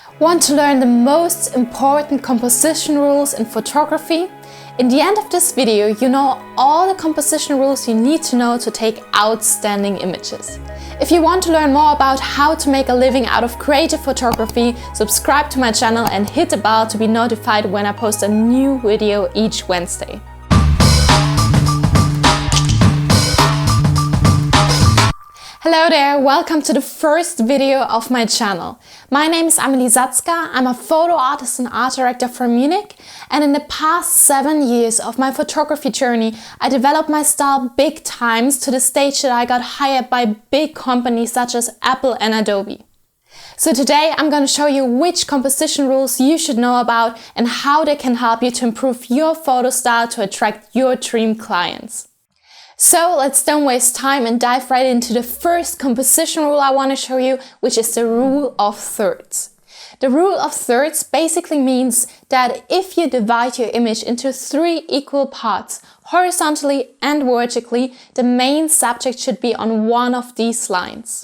Want to learn the most important composition rules in photography? In the end of this video, you know all the composition rules you need to know to take outstanding images. If you want to learn more about how to make a living out of creative photography, subscribe to my channel and hit the bell to be notified when I post a new video each Wednesday. Hello there, welcome to the first video of my channel. My name is Amelie Satzger, I'm a photo artist and art director from Munich, and in the past 7 years of my photography journey, I developed my style big times to the stage that I got hired by big companies such as Apple and Adobe. So today I'm going to show you which composition rules you should know about and how they can help you to improve your photo style to attract your dream clients. So let's don't waste time and dive right into the first composition rule I want to show you, which is the rule of thirds. The rule of thirds basically means that if you divide your image into 3 equal parts, horizontally and vertically, the main subject should be on one of these lines.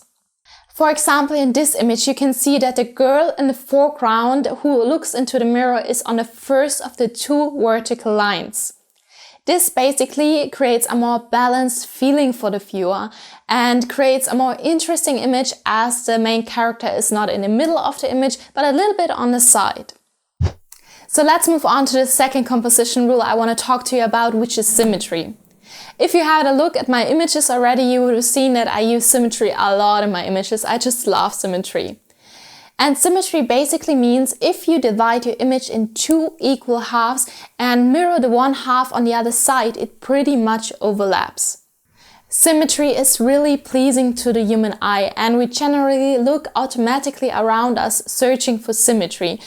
For example, in this image you can see that the girl in the foreground who looks into the mirror is on the first of the 2 vertical lines. This basically creates a more balanced feeling for the viewer and creates a more interesting image as the main character is not in the middle of the image but a little bit on the side. So let's move on to the second composition rule I want to talk to you about, which is symmetry. If you had a look at my images already, you would have seen that I use symmetry a lot in my images. I just love symmetry. And symmetry basically means if you divide your image in 2 equal halves and mirror the one half on the other side, it pretty much overlaps. Symmetry is really pleasing to the human eye and we generally look automatically around us searching for symmetry.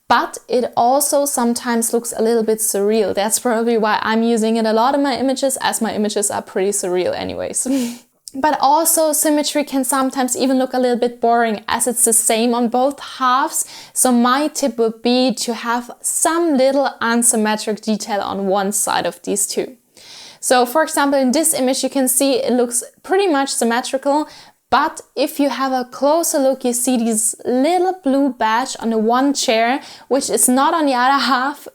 But it also sometimes looks a little bit surreal. That's probably why I'm using it a lot in my images, as my images are pretty surreal anyways. But also symmetry can sometimes even look a little bit boring as it's the same on both halves. So my tip would be to have some little unsymmetric detail on one side of these 2. So for example, in this image you can see it looks pretty much symmetrical. But if you have a closer look, you see this little blue badge on the one chair, which is not on the other half.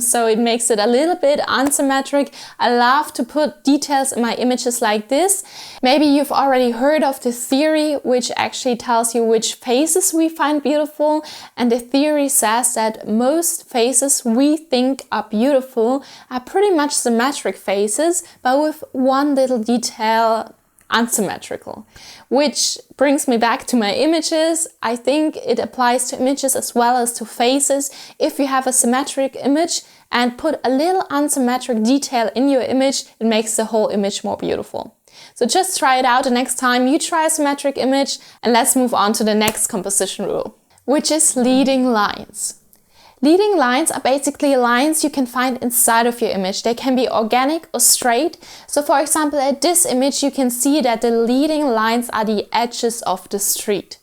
So it makes it a little bit unsymmetric. I love to put details in my images like this. Maybe you've already heard of the theory, which actually tells you which faces we find beautiful. And the theory says that most faces we think are beautiful are pretty much symmetric faces, but with one little detail unsymmetrical. Which brings me back to my images. I think it applies to images as well as to faces. If you have a symmetric image and put a little unsymmetric detail in your image, it makes the whole image more beautiful. So just try it out the next time you try a symmetric image, and let's move on to the next composition rule, which is leading lines. Leading lines are basically lines you can find inside of your image. They can be organic or straight. So for example, at this image you can see that the leading lines are the edges of the street.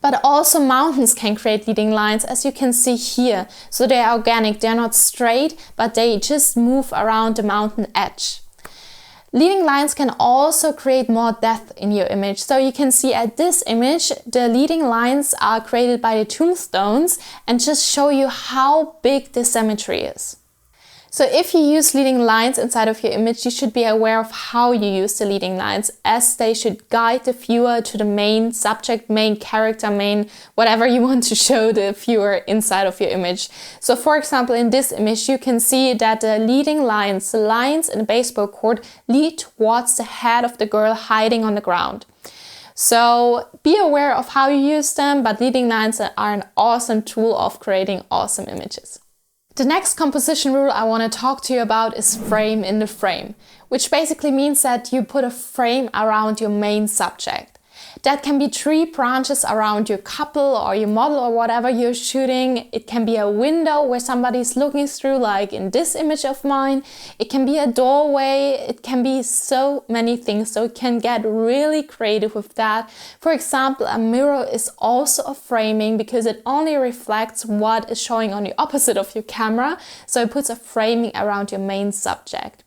But also mountains can create leading lines, as you can see here. So they are organic, they're not straight, but they just move around the mountain edge. Leading lines can also create more depth in your image. So you can see at this image, the leading lines are created by the tombstones and just show you how big the symmetry is. So if you use leading lines inside of your image, you should be aware of how you use the leading lines, as they should guide the viewer to the main subject, main character, main whatever you want to show the viewer inside of your image. So for example, in this image, you can see that the leading lines, the lines in a baseball court, lead towards the head of the girl hiding on the ground. So be aware of how you use them, but leading lines are an awesome tool of creating awesome images. The next composition rule I want to talk to you about is frame in the frame, which basically means that you put a frame around your main subject. That can be 3 branches around your couple or your model or whatever you're shooting. It can be a window where somebody's looking through, like in this image of mine. It can be a doorway. It can be so many things. So you can get really creative with that. For example, a mirror is also a framing because it only reflects what is showing on the opposite of your camera. So it puts a framing around your main subject.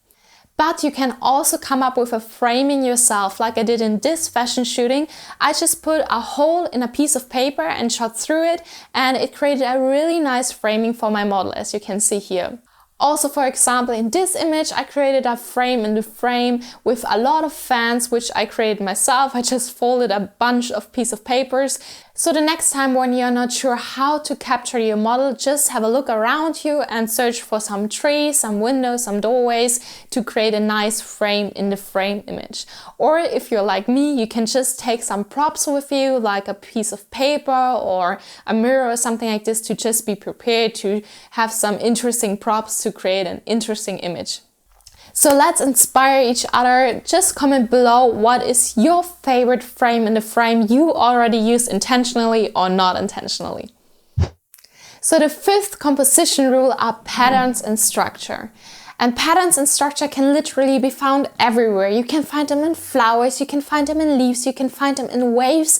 But you can also come up with a framing yourself, like I did in this fashion shooting. I just put a hole in a piece of paper and shot through it, and it created a really nice framing for my model, as you can see here. Also, for example, in this image, I created a frame in the frame with a lot of fans, which I created myself. I just folded a bunch of pieces of papers. So the next time when you're not sure how to capture your model, just have a look around you and search for some trees, some windows, some doorways to create a nice frame in the frame image. Or if you're like me, you can just take some props with you, like a piece of paper or a mirror or something like this, to just be prepared to have some interesting props to create an interesting image. So let's inspire each other. Just comment below what is your favorite frame in the frame you already used intentionally or not intentionally. So the fifth composition rule are patterns and structure. And patterns and structure can literally be found everywhere. You can find them in flowers, you can find them in leaves, you can find them in waves.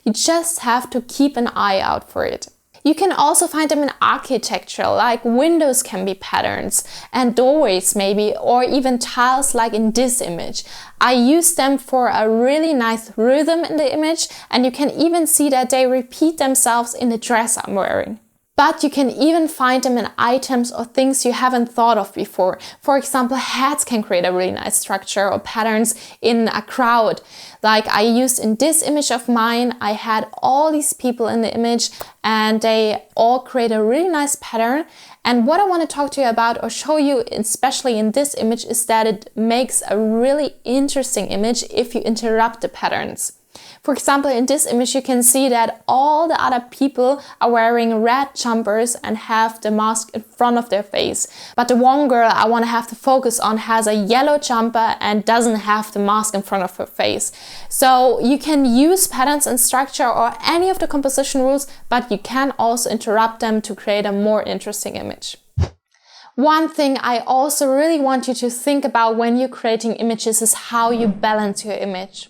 You just have to keep an eye out for it. You can also find them in architecture, like windows can be patterns, and doorways maybe, or even tiles like in this image. I use them for a really nice rhythm in the image, and you can even see that they repeat themselves in the dress I'm wearing. But you can even find them in items or things you haven't thought of before. For example, hats can create a really nice structure or patterns in a crowd. Like I used in this image of mine, I had all these people in the image and they all create a really nice pattern. And what I want to talk to you about or show you, especially in this image, is that it makes a really interesting image if you interrupt the patterns. For example, in this image, you can see that all the other people are wearing red jumpers and have the mask in front of their face. But the one girl I want to have to focus on has a yellow jumper and doesn't have the mask in front of her face. So you can use patterns and structure or any of the composition rules, but you can also interrupt them to create a more interesting image. One thing I also really want you to think about when you're creating images is how you balance your image.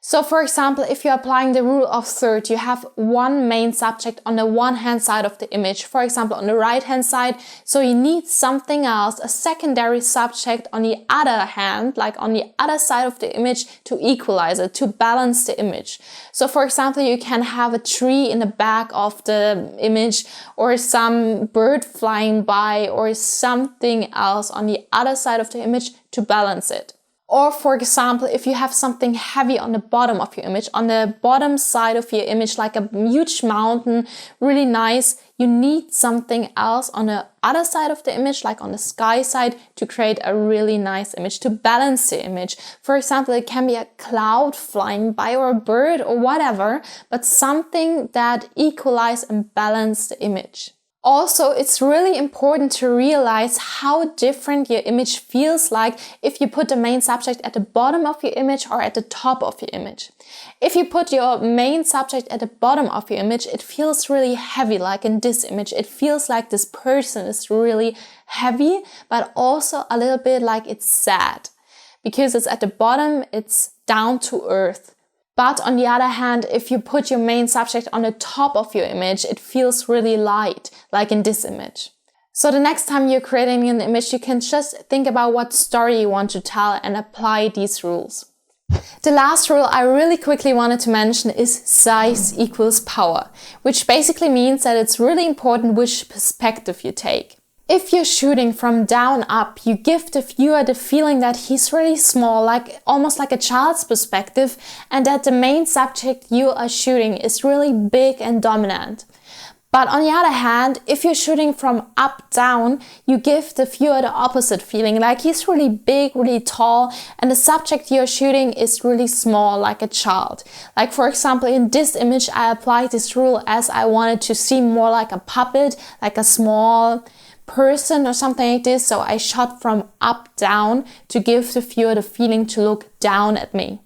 So for example, if you're applying the rule of third, you have one main subject on the one hand side of the image, for example on the right hand side, so you need something else, a secondary subject on the other hand, like on the other side of the image to equalize it, to balance the image. So for example, you can have a tree in the back of the image or some bird flying by or something else on the other side of the image to balance it. Or for example, if you have something heavy on the bottom of your image, on the bottom side of your image, like a huge mountain, really nice, you need something else on the other side of the image, like on the sky side, to create a really nice image, to balance the image. For example, it can be a cloud flying by or a bird or whatever, but something that equalizes and balances the image. Also, it's really important to realize how different your image feels like if you put the main subject at the bottom of your image or at the top of your image. If you put your main subject at the bottom of your image, it feels really heavy, like in this image. It feels like this person is really heavy, but also a little bit like it's sad. Because it's at the bottom, it's down to earth. But on the other hand, if you put your main subject on the top of your image, it feels really light, like in this image. So the next time you're creating an image, you can just think about what story you want to tell and apply these rules. The last rule I really quickly wanted to mention is size equals power, which basically means that it's really important which perspective you take. If you're shooting from down up, you give the viewer the feeling that he's really small, like almost like a child's perspective, and that the main subject you are shooting is really big and dominant. But on the other hand, if you're shooting from up down, you give the viewer the opposite feeling, like he's really big, really tall, and the subject you're shooting is really small, like a child. Like for example, in this image, I applied this rule as I wanted to seem more like a puppet, like a small person or something like this, so I shot from up down to give the viewer the feeling to look down at me.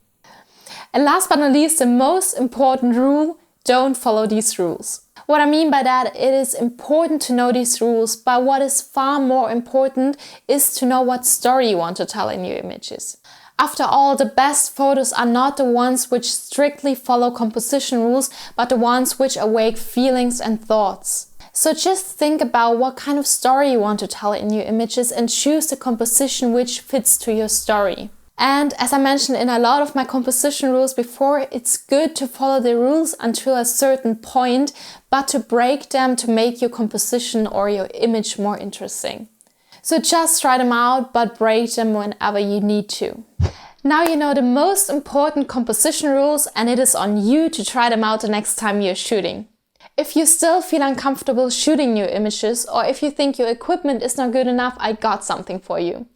And last but not least, the most important rule, don't follow these rules. What I mean by that, it is important to know these rules, but what is far more important is to know what story you want to tell in your images. After all, the best photos are not the ones which strictly follow composition rules, but the ones which awake feelings and thoughts. So just think about what kind of story you want to tell in your images and choose the composition which fits to your story. And as I mentioned in a lot of my composition rules before, it's good to follow the rules until a certain point, but to break them to make your composition or your image more interesting. So just try them out, but break them whenever you need to. Now you know the most important composition rules, and it is on you to try them out the next time you're shooting. If you still feel uncomfortable shooting your images, or if you think your equipment is not good enough, I got something for you.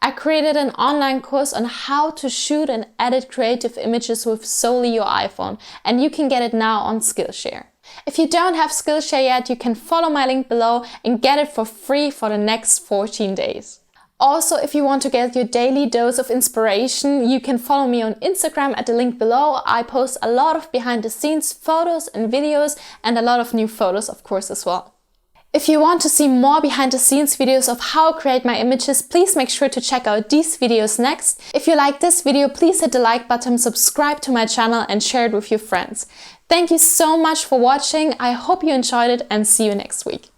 I created an online course on how to shoot and edit creative images with solely your iPhone, and you can get it now on Skillshare. If you don't have Skillshare yet, you can follow my link below and get it for free for the next 14 days. Also, if you want to get your daily dose of inspiration, you can follow me on Instagram at the link below. I post a lot of behind the scenes photos and videos, and a lot of new photos, of course, as well. If you want to see more behind the scenes videos of how I create my images, please make sure to check out these videos next. If you like this video, please hit the like button, subscribe to my channel and share it with your friends. Thank you so much for watching. I hope you enjoyed it and see you next week.